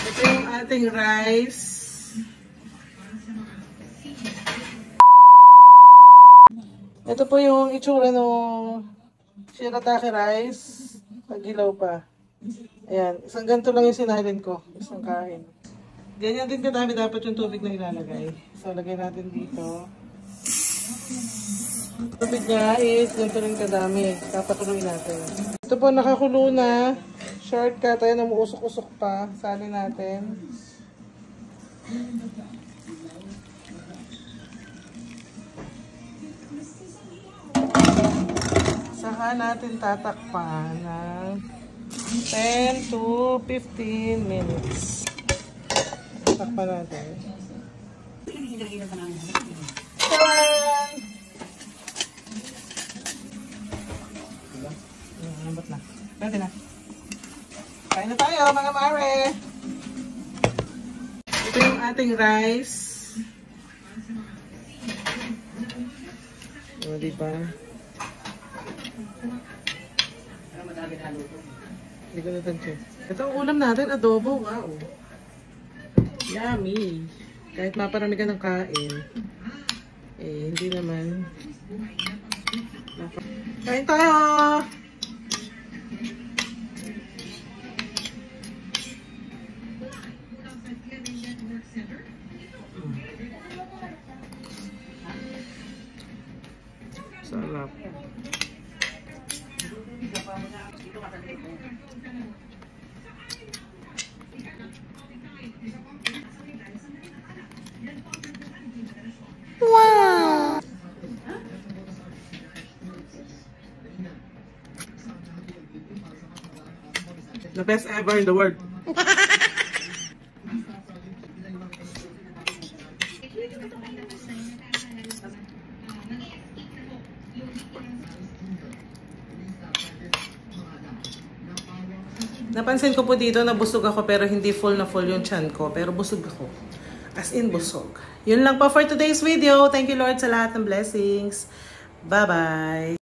Ito yung ating rice. Ito po yung itsura ng shirataki rice. Pagilaw pa. Ayan. Isang ganito lang yung sinalin ko. Isang kain. Ganyan din kadami dapat yung tubig na ilalagay. So, lagay natin dito. Tubig niya is ganito rin kadami. Papakuluin natin. Ito po nakakulo na. Shortcut. Ayan, umuusok-usok pa. Salin natin. Saka natin tatakpan ng 10 to 15 minutes. Tatakpan natin. Taran! Lambot na. Pwede na. Kain na tayo mga mare! Ito yung ating rice. O, diba? Hindi ko natansin. Ito ang ulam natin, adobo. Wow! Yummy! Kahit maparami ka ng kain, eh, hindi naman. Kain tayo! Sarap. Wow! The best ever in the world. Napansin ko po dito na busog ako pero hindi full na full yung tiyan ko. Pero busog ako. As in busog. Yun lang po for today's video. Thank you Lord sa lahat ng blessings. Bye-bye!